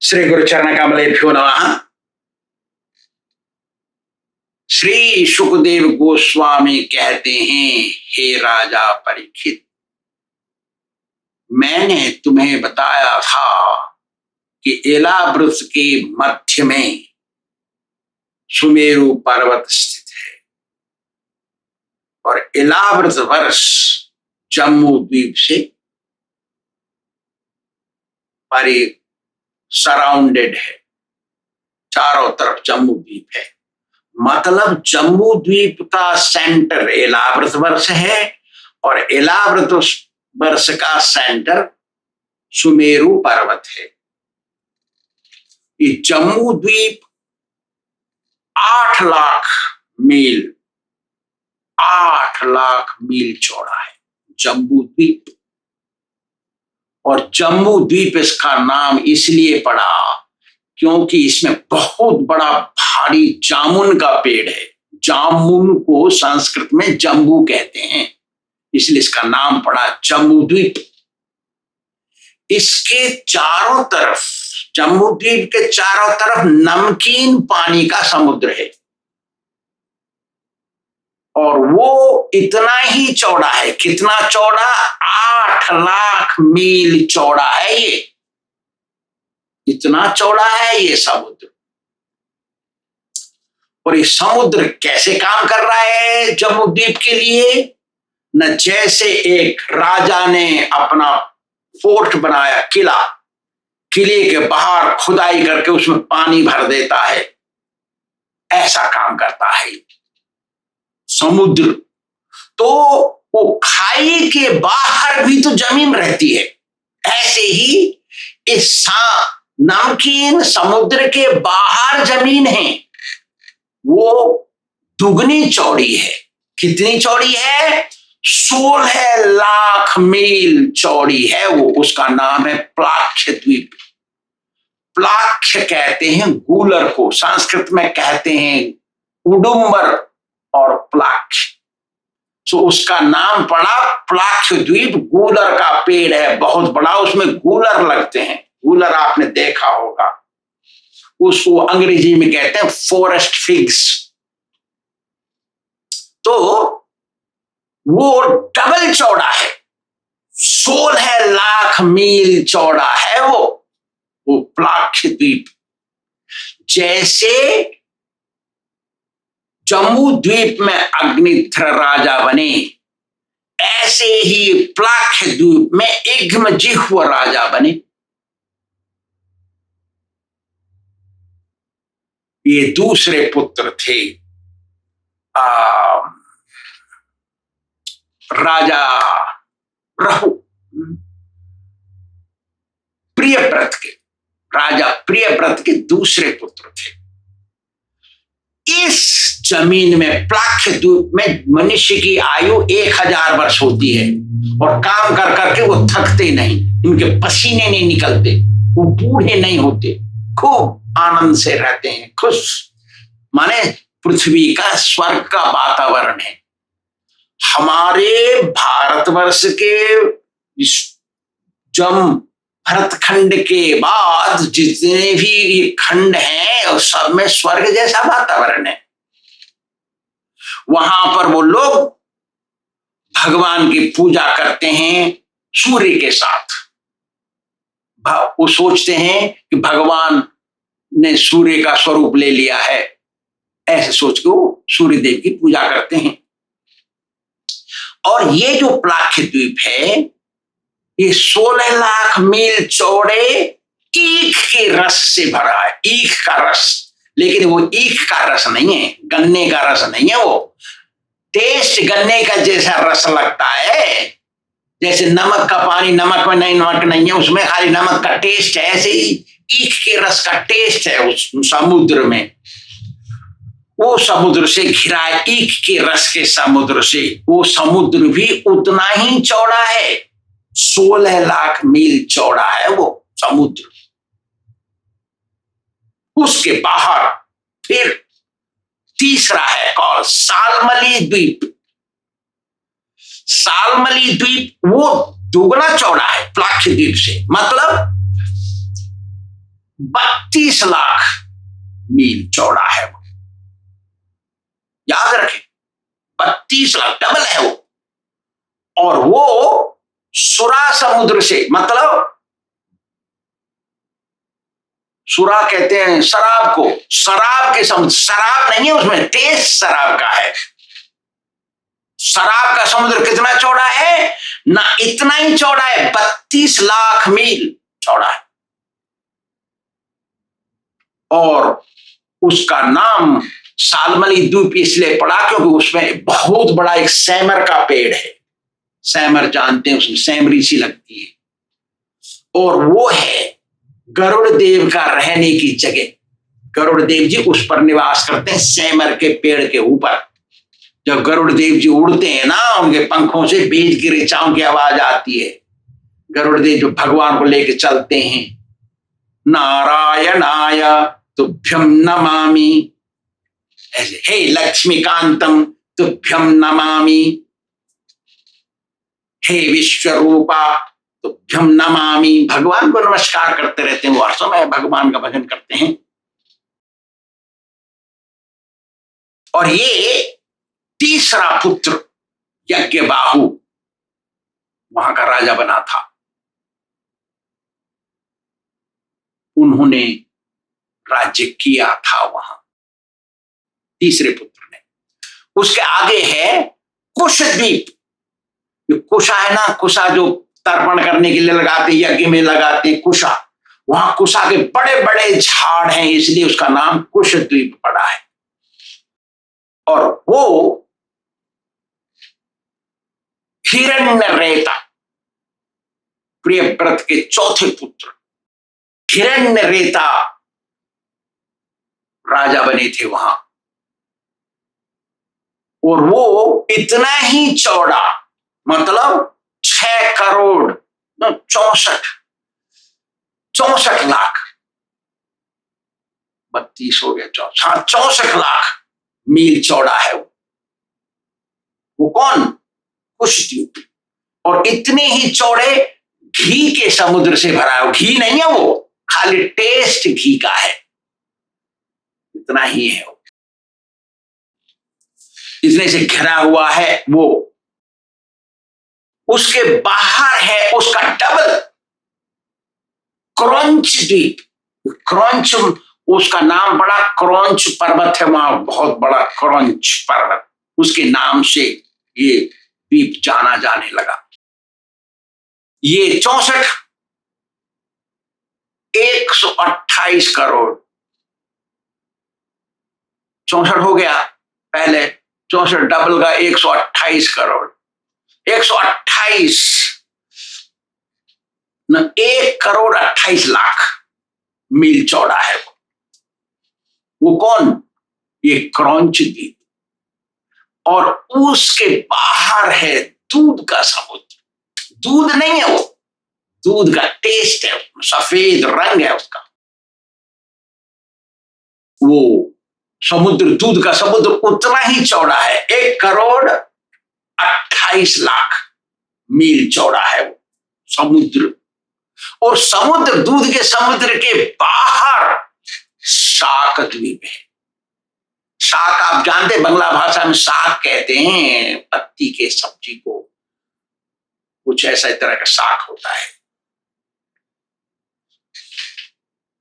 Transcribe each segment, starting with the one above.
श्री गुरु चरण कमलेभ्यो नमः। श्री सुखदेव गोस्वामी कहते हैं, हे राजा परीक्षित, मैंने तुम्हें बताया था कि एलावृत के मध्य में सुमेरु पर्वत स्थित है और एलावृत वर्ष जम्मू द्वीप से परे सराउंडेड है, चारों तरफ जम्मू द्वीप है। मतलब जम्मू द्वीप का सेंटर एलावृत वर्ष है और एलावृत वर्ष का सेंटर सुमेरु पर्वत है। ये जम्मू द्वीप 8 लाख मील चौड़ा है, जम्बू द्वीप। और जम्बू द्वीप इसका नाम इसलिए पड़ा क्योंकि इसमें बहुत बड़ा भारी जामुन का पेड़ है। जामुन को संस्कृत में जम्बू कहते हैं, इसलिए इसका नाम पड़ा जम्बू द्वीप। इसके चारों तरफ, जम्बू द्वीप के चारों तरफ नमकीन पानी का समुद्र है और वो इतना ही चौड़ा है। कितना चौड़ा? 8 लाख मील चौड़ा है। ये इतना चौड़ा है ये समुद्र। और ये समुद्र कैसे काम कर रहा है जम्मू द्वीप के लिए? न जैसे एक राजा ने अपना फोर्ट बनाया, किला, किले के बाहर खुदाई करके उसमें पानी भर देता है, ऐसा काम करता है समुद्र। तो वो खाई के बाहर भी तो जमीन रहती है, ऐसे ही इस नमकीन समुद्र के बाहर जमीन है, वो दुगनी चौड़ी है। कितनी चौड़ी है? 16 लाख मील चौड़ी है वो। उसका नाम है प्लाक्ष द्वीप। प्लाक्ष कहते हैं गूलर को, संस्कृत में कहते हैं उडुम्बर और प्लाक्ष। तो उसका नाम पड़ा प्लाक्ष द्वीप। गूलर का पेड़ है बहुत बड़ा, उसमें गूलर लगते हैं। गूलर आपने देखा होगा, उसको अंग्रेजी में कहते हैं फॉरेस्ट फिग्स। तो वो डबल चौड़ा है, 16 लाख मील चौड़ा है वो प्लाक्ष द्वीप। जैसे जम्मू द्वीप में अग्निध्र राजा बने, ऐसे ही प्लाक्ष द्वीप में इग्मजिह्व राजा बने। ये दूसरे पुत्र थे राजा रहु, प्रियव्रत के, राजा प्रियव्रत के दूसरे पुत्र थे। इस जमीन में प्लाक्ष द्वीप में मनुष्य की आयु 1000 वर्ष होती है और काम कर करके वो थकते नहीं, इनके पसीने नहीं निकलते, वो बूढ़े नहीं होते, खूब आनंद से रहते हैं, खुश। माने पृथ्वी का स्वर्ग का वातावरण है। हमारे भारतवर्ष के भरतखंड के बाद जितने भी खंड हैं सब में स्वर्ग जैसा वातावरण है। वहां पर वो लोग भगवान की पूजा करते हैं सूर्य के साथ। वो सोचते हैं कि भगवान ने सूर्य का स्वरूप ले लिया है, ऐसे सोच के वो सूर्य देव की पूजा करते हैं। और ये जो प्लाक्ष द्वीप है, ये 16 लाख मील चौड़े ईख के रस से भरा है। ईख का रस, लेकिन वो ईख का रस नहीं है, गन्ने का रस नहीं है। वो टेस्ट गन्ने का जैसा रस लगता है, जैसे नमक का पानी नमक में नहीं, नमक नहीं है उसमें, खाली नमक का टेस्ट है। ऐसे ही ईख के रस का टेस्ट है उस समुद्र में। वो समुद्र से घिरा है, ईख के रस के समुद्र से। वो समुद्र भी उतना ही चौड़ा है, 16 लाख मील चौड़ा है वो समुद्र। उसके बाहर फिर तीसरा है कौन? सालमली द्वीप। सालमली द्वीप वो दुगना चौड़ा है प्लाक्ष द्वीप से। मतलब 32 लाख मील चौड़ा है वो, याद रखें, 32 लाख, डबल है वो। और वो सुरा समुद्र से, मतलब सुरा कहते हैं शराब को, शराब के समुद्र, शराब नहीं है उसमें, टेस्ट शराब का है। शराब का समुद्र कितना चौड़ा है, ना इतना ही चौड़ा है, 32 लाख मील चौड़ा है। और उसका नाम सालमली द्वीप इसलिए पड़ा क्योंकि उसमें बहुत बड़ा एक सैमर का पेड़ है। सैमर जानते हैं, उसमें सैमरी सी लगती है। और वो है गरुड़ देव का रहने की जगह। गरुड़ देव जी उस पर निवास करते हैं, सैमर के पेड़ के ऊपर। जब गरुड़ देव जी उड़ते हैं ना, उनके पंखों से बीज की ऋचाओं की आवाज आती है। गरुड़ देव जो भगवान को लेकर चलते हैं, नारायणाय तुभ्यम नमामि, ऐसे, हे लक्ष्मीकांतम तुभ्यम नमामि, हे विश्वरूपा तुभ्यम नमामि, भगवान को नमस्कार करते रहते हैं। वो हर समय भगवान का भजन करते हैं। और ये तीसरा पुत्र यज्ञबाहु वहां का राजा बना था। उन्होंने राज्य किया था वहां, तीसरे पुत्र ने। उसके आगे है कुशद्वीप। कुशा है ना, कुशा जो तर्पण करने के लिए लगाते, यज्ञ में लगाते हैं, कुशा। वहां कुशा के बड़े बड़े झाड़ हैं, इसलिए उसका नाम कुशद्वीप पड़ा है। और वो हिरण्यरेता, प्रियव्रत के चौथे पुत्र हिरण्यरेता राजा बने थे वहां। और वो इतना ही चौड़ा, मतलब 6 करोड़ 64 लाख, 32 हो गया, 64 लाख मील चौड़ा है वो कौन, कुशद्वीप। और इतने ही चौड़े घी के समुद्र से भरा है। घी नहीं है वो, खाली टेस्ट घी का है, इतना ही है वो। इतने से घिरा हुआ है वो। उसके बाहर है उसका डबल क्रौंच द्वीप। क्रौंच उसका नाम पड़ा, क्रौंच पर्वत है वहां, बहुत बड़ा क्रौंच पर्वत, उसके नाम से ये द्वीप जाना जाने लगा। ये 128 करोड़, 64 हो गया पहले, 64 डबल का 128 करोड़, 128 न 1,28,00,000 मील चौड़ा है वो कौन, ये क्रौंच द्वीप। और उसके बाहर है दूध का समुद्र। दूध नहीं है वो, दूध का टेस्ट है, सफेद रंग है उसका। वो समुद्र, दूध का समुद्र उतना ही चौड़ा है, 1,28,00,000 मील चौड़ा है वो समुद्र। और समुद्र, दूध के समुद्र के बाहर शाक द्वीप है। शाक आप जानते, बंगला भाषा में शाक कहते हैं पत्ती के सब्जी को, कुछ ऐसा तरह का शाक होता है।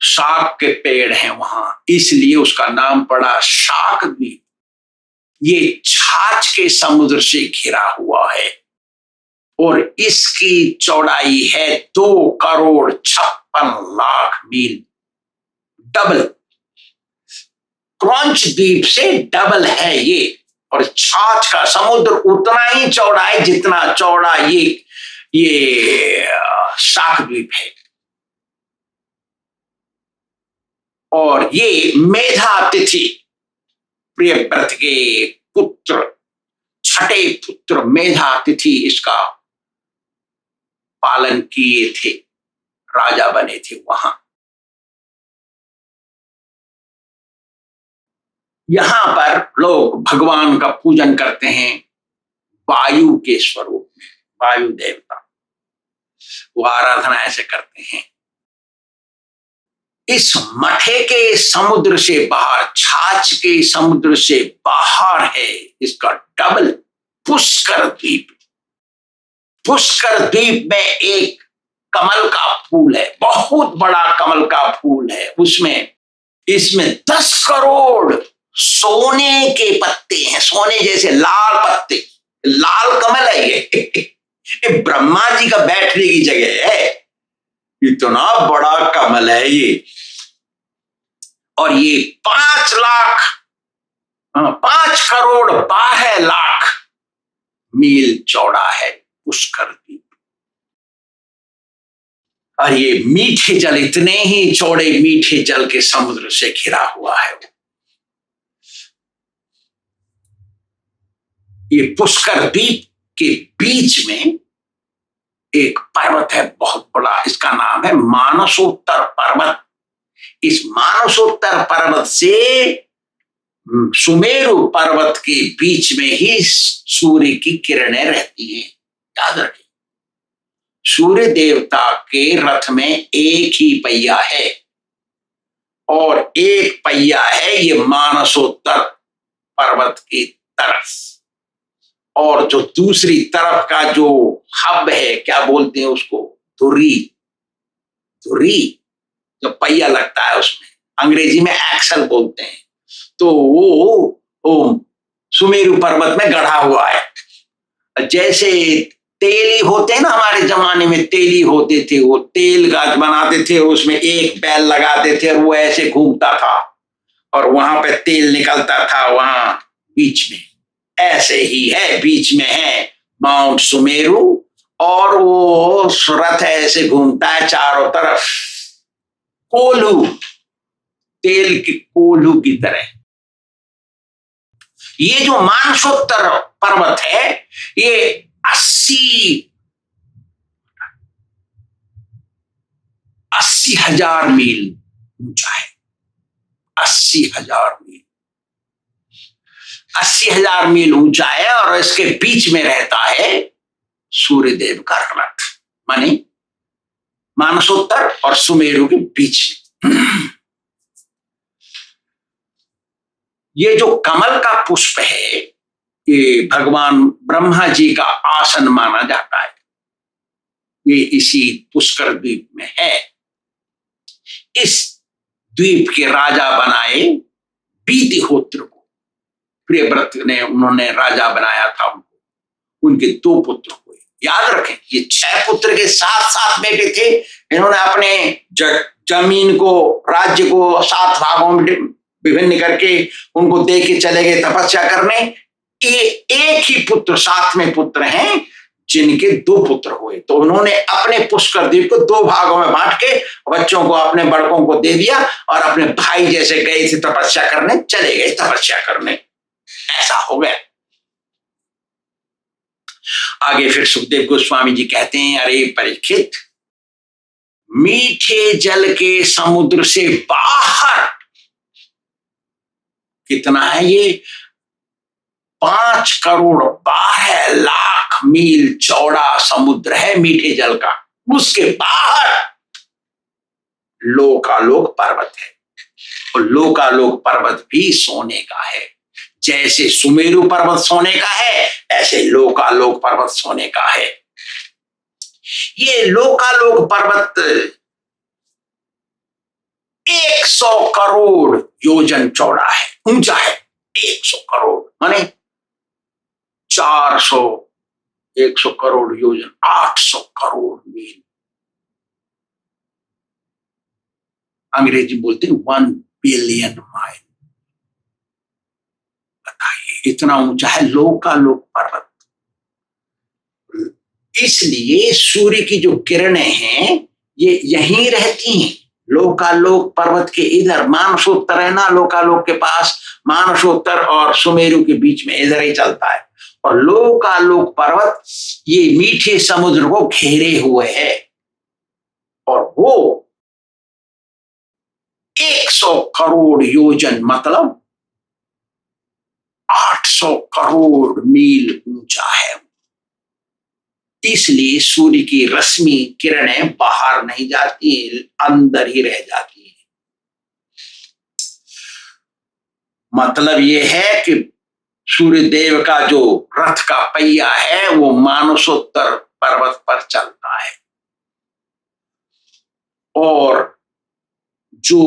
शाक के पेड़ हैं वहां, इसलिए उसका नाम पड़ा शाक द्वीप। ये छाछ के समुद्र से घिरा हुआ है और इसकी चौड़ाई है 2,56,00,000 मील, डबल क्रौंच द्वीप से डबल है ये। और छाछ का समुद्र उतना ही चौड़ा है जितना चौड़ा ये शाक द्वीप है। और ये मेधातिथि, प्रियव्रत के पुत्र, छठे पुत्र मेधातिथि इसका पालन किए थे, राजा बने थे वहां। यहां पर लोग भगवान का पूजन करते हैं वायु के स्वरूप में, वायु देवता, वो आराधना ऐसे करते हैं। इस मठे के समुद्र से बाहर, छाछ के समुद्र से बाहर है इसका डबल पुष्कर द्वीप। पुष्कर द्वीप में एक कमल का फूल है, बहुत बड़ा कमल का फूल है, उसमें इसमें 10 करोड़ सोने के पत्ते हैं, सोने जैसे लाल पत्ते, लाल कमल है ये ब्रह्मा जी का बैठने की जगह है, इतना बड़ा कमल है ये। और ये 5 लाख 5 करोड़ 12 लाख मील चौड़ा है पुष्कर द्वीप। और ये मीठे जल, इतने ही चौड़े मीठे जल के समुद्र से घिरा हुआ है। ये पुष्कर द्वीप के बीच में एक पर्वत है बहुत बड़ा, इसका नाम है मानसोत्तर पर्वत। इस मानसोत्तर पर्वत से सुमेरु पर्वत के बीच में ही सूर्य की किरणें रहती हैं। याद रखें, सूर्य देवता के रथ में एक ही पहिया है और एक पहिया है ये मानसोत्तर पर्वत की तरफ, और जो दूसरी तरफ का जो हब है, क्या बोलते हैं उसको, धुरी, धुरी जो पहिया लगता है उसमें अंग्रेजी में एक्सल बोलते हैं, तो वो सुमेरु पर्वत में गढ़ा हुआ है। जैसे तेली होते हैं ना, हमारे जमाने में तेली होते थे, वो तेल गाज बनाते थे, उसमें एक बैल लगाते थे और वो ऐसे घूमता था और वहां पे तेल निकलता था, वहां बीच में ऐसे ही है, बीच में है माउंट सुमेरु और वो रथ ऐसे घूमता है चारों तरफ, कोल्हू, तेल के कोल्हू की तरह। ये जो मानसोत्तर पर्वत है ये 80,000 मील ऊंचा है। 80,000 मील, 80,000 मील ऊंचा है और इसके बीच में रहता है सूर्यदेव का रथ, माने मानसोत्तर और सुमेरु के बीच में। ये जो कमल का पुष्प है ये भगवान ब्रह्मा जी का आसन माना जाता है, ये इसी पुष्कर द्वीप में है। इस द्वीप के राजा बनाए बीतिहोत्र को, प्रियव्रत ने, उन्होंने राजा बनाया था उनको, उनके 2 पुत्र हुए। याद रखें, ये 6 पुत्र के 7 बेटे थे। इन्होंने अपने जमीन को, राज्य को 7 भागों में विभिन्न करके उनको दे के चले गए तपस्या करने। ये एक ही पुत्र, 7वें पुत्र हैं जिनके 2 पुत्र हुए, तो उन्होंने अपने पुष्कर द्वीप को 2 भागों में बांट के बच्चों को, अपने बड़कों को दे दिया और अपने भाई जैसे गए थे तपस्या करने, चले गए तपस्या करने, ऐसा हो गया। आगे फिर सुखदेव गोस्वामी जी कहते हैं, अरे परीक्षित, मीठे जल के समुद्र से बाहर कितना है ये, 5 करोड़ 12 लाख मील चौड़ा समुद्र है मीठे जल का, उसके बाहर लोकालोक पर्वत है। और लोकालोक पर्वत भी सोने का है, जैसे सुमेरु पर्वत सोने का है ऐसे लोकालोक पर्वत सोने का है। ये लोकालोक पर्वत 100 करोड़ योजन चौड़ा है, ऊंचा है। 100 करोड़ माने 400, 100 करोड़ योजन 800 करोड़ मील, अंग्रेजी बोलते हैं 1 बिलियन माइल। बताइए, इतना ऊंचा है लोकालोक पर्वत। इसलिए सूर्य की जो किरणें हैं ये यहीं रहती हैं, लोकालोक पर्वत के इधर। मानसोत्तर है ना लोकालोक के पास, मानसोत्तर और सुमेरु के बीच में इधर ही चलता है। और लोकालोक पर्वत ये मीठे समुद्र को घेरे हुए है और वो 100 करोड़ योजन मतलब 800 करोड़ मील ऊंचा है। इसलिए सूर्य की रश्मि किरणें बाहर नहीं जाती, अंदर ही रह जाती है। मतलब ये है कि सूर्य देव का जो रथ का पहिया है वो मानसोत्तर पर्वत पर चलता है, और जो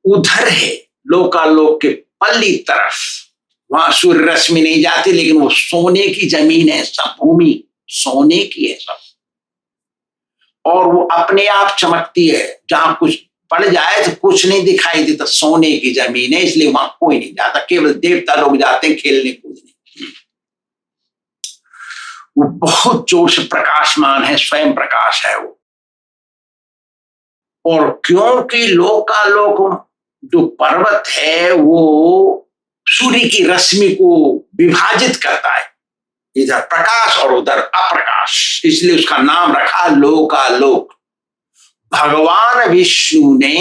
उधर है लोकालोक के पल्ली तरफ, वहां सूर्य रश्मि नहीं जाती, लेकिन वो सोने की जमीन है, सब भूमि सोने की है सब, और वो अपने आप चमकती है। जहां कुछ पड़ जाए तो कुछ नहीं दिखाई देता, सोने की जमीन है, इसलिए वहां कोई नहीं जाता, केवल देवता लोग जाते हैं खेलने कूदने। वो बहुत जोर से प्रकाशमान है, स्वयं प्रकाश है वो। और क्योंकि लोकालोक जो पर्वत है वो सूर्य की रश्मि को विभाजित करता है, इधर प्रकाश और उधर अप्रकाश, इसलिए उसका नाम रखा लोकालोक। भगवान विष्णु ने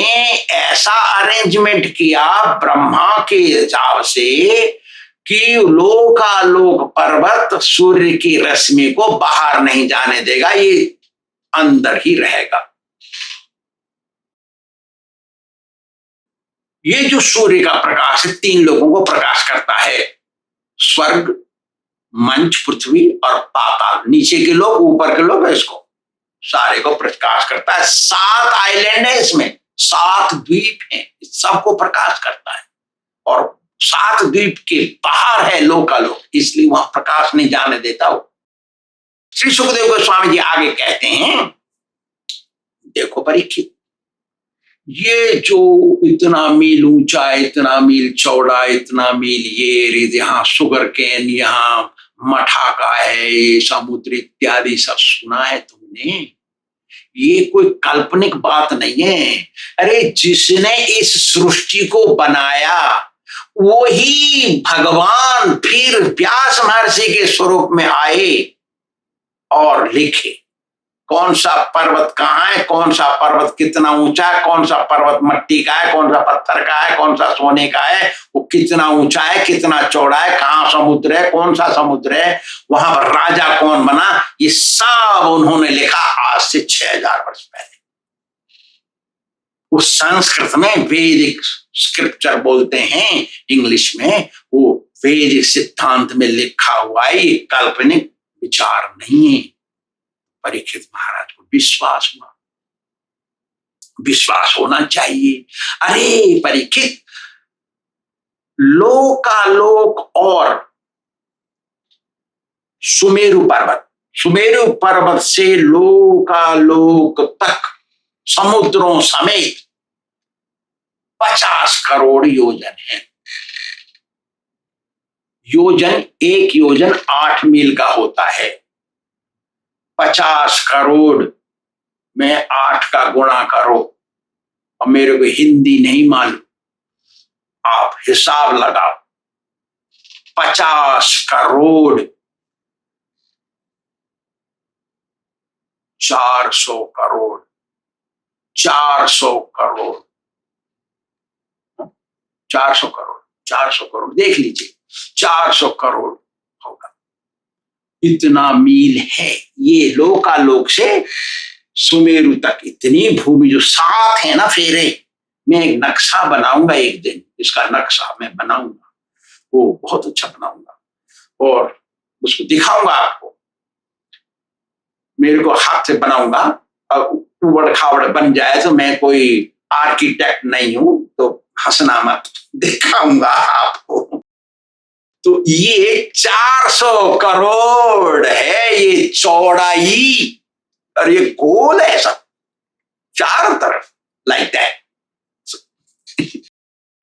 ऐसा अरेंजमेंट किया ब्रह्मा के हिसाब से कि लोकालोक पर्वत सूर्य की रश्मि को बाहर नहीं जाने देगा, ये अंदर ही रहेगा। ये जो सूर्य का प्रकाश है 3 लोगों को प्रकाश करता है, स्वर्ग, मंच, पृथ्वी और पाताल, नीचे के लोग ऊपर के लोग, इसको सारे को प्रकाश करता है। 7 आइलैंड है इसमें, 7 द्वीप हैं, सबको प्रकाश करता है, और 7 द्वीप के बाहर है लोकालोक, इसलिए वहां प्रकाश नहीं जाने देता वो। श्री सुखदेव गोस्वामी जी आगे कहते हैं, देखो परीक्षित, ये जो इतना मील ऊंचा, इतना मील चौड़ा, इतना मील ये यहाँ शुगर केन, यहाँ मठा का है, ये समुद्र इत्यादि सब सुना है तुमने, ये कोई काल्पनिक बात नहीं है। अरे जिसने इस सृष्टि को बनाया वही भगवान फिर व्यास महर्षि के स्वरूप में आए और लिखे कौन सा पर्वत कहाँ है, कौन सा पर्वत कितना ऊंचा है, कौन सा पर्वत मट्टी का है, कौन सा पत्थर का है, कौन सा सोने का है, वो कितना ऊंचा है, कितना चौड़ा है, कहाँ समुद्र है, कौन सा समुद्र है, वहां पर राजा कौन बना, ये सब उन्होंने लिखा आज से 6000 वर्ष पहले। उस संस्कृत में वैदिक स्क्रिप्चर बोलते हैं, इंग्लिश में वो वैदिक सिद्धांत में लिखा हुआ है, ये काल्पनिक विचार नहीं है। परीक्षित महाराज को विश्वास हुआ, विश्वास होना चाहिए। अरे परीक्षित, लोकालोक और सुमेरु पर्वत से लोकालोक तक समुद्रों समेत 50 करोड़ योजन है। योजन, 1 योजन 8 मील का होता है। 50 करोड़ में 8 का गुणा करो, और मेरे को हिंदी नहीं मालूम, आप हिसाब लगाओ। 50 करोड़ 400 करोड़ 400 करोड़ 400 करोड़ 400 करोड़ देख लीजिए, 400 करोड़ होगा, इतना मील है ये लोकालोक से सुमेरु तक। इतनी भूमि जो 7 है ना फेरे, मैं एक नक्शा बनाऊंगा एक दिन, इसका नक्शा मैं बनाऊंगा, वो बहुत अच्छा बनाऊंगा और उसको दिखाऊंगा आपको। मेरे को हाथ से बनाऊंगा, अब उबड़ खाबड़ बन जाए तो मैं कोई आर्किटेक्ट नहीं हूं, तो हंसना मत, दिखाऊंगा आपको। तो ये 400 करोड़ है ये चौड़ाई, और ये गोल है सब चारों तरफ, लाइक दैट।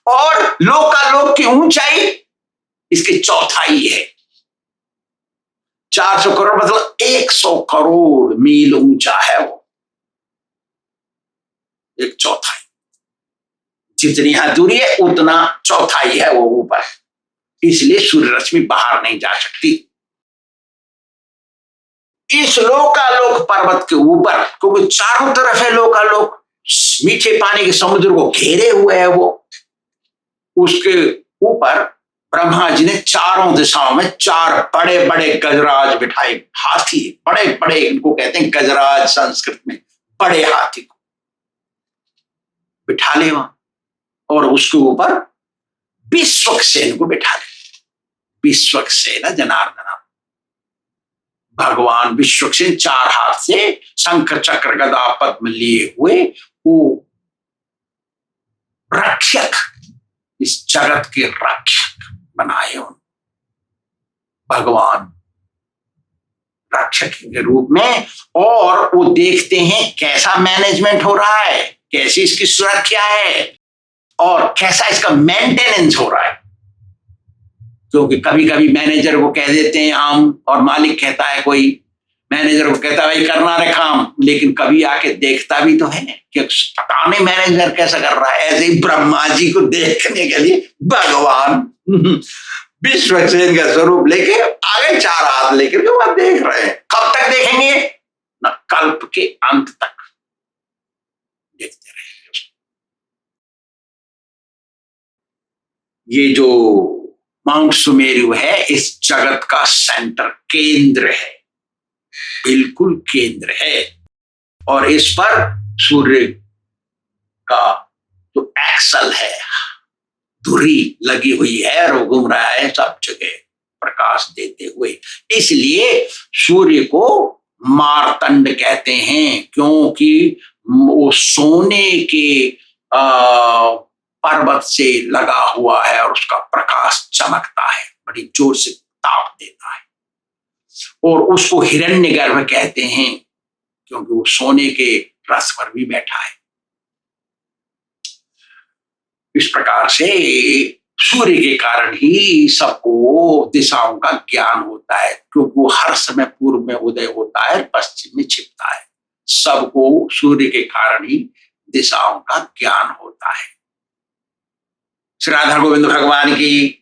और लोकालोक की ऊंचाई इसकी चौथाई है। 400 करोड़ मतलब 100 करोड़ मील ऊंचा है वो, एक चौथाई। जितनी यहां दूरी है उतना चौथाई है वो ऊपर, इसलिए सूर्य रश्मि बाहर नहीं जा सकती। इस लोकालोक पर्वत के ऊपर, क्योंकि चारों तरफ है लोकालोक, मीठे पानी के समुद्र को घेरे हुए है वो, उसके ऊपर ब्रह्मा जी ने चारों दिशाओं में 4 बड़े बड़े गजराज बिठाए, हाथी, बड़े बड़े, इनको कहते हैं गजराज संस्कृत में, बड़े हाथी को बिठा ले वहां, और उसके ऊपर विश्वक्सेन को बिठा ले। विश्वक्सेन जनार्दन, भगवान विश्वक्सेन 4 हाथ से शंख चक्र गदा पद्म लिए हुए वो रक्षक, इस जगत के रक्षक बनाए उन भगवान रक्षक के रूप में। और वो देखते हैं कैसा मैनेजमेंट हो रहा है, कैसी इसकी सुरक्षा है और कैसा इसका मेंटेनेंस हो रहा है। क्योंकि कभी कभी मैनेजर को कह देते हैं हम, और मालिक कहता है, कोई मैनेजर को कहता है भाई करना रहे काम, लेकिन कभी आके देखता भी तो है कि पता नहीं मैनेजर कैसा कर रहा है। ऐसे ही ब्रह्मा जी को देखने के लिए भगवान विश्वक्सेन का स्वरूप लेके आगे 4 हाथ लेकर के वहां देख रहे हैं। कब तक देखेंगे? न कल्प के अंत तक देखते रहेंगे। ये जो माउंट सुमेरु है इस जगत का सेंटर, केंद्र है, बिल्कुल केंद्र है। और इस पर सूर्य का जो एक्सल है, धुरी लगी हुई है और वो घूम रहा है सब जगह प्रकाश देते हुए। इसलिए सूर्य को मार्तंड कहते हैं, क्योंकि वो सोने के पर्वत से लगा हुआ है और उसका प्रकाश चमकता है, बड़ी जोर से ताप देता है। और उसको हिरण्यगर्भ कहते हैं, क्योंकि वो सोने के रस पर भी बैठा है। इस प्रकार से सूर्य के कारण ही सबको दिशाओं का ज्ञान होता है, क्योंकि वो हर समय पूर्व में उदय होता है, पश्चिम में छिपता है। सबको सूर्य के कारण ही दिशाओं का ज्ञान होता है। श्री राधा गोविंद भगवान की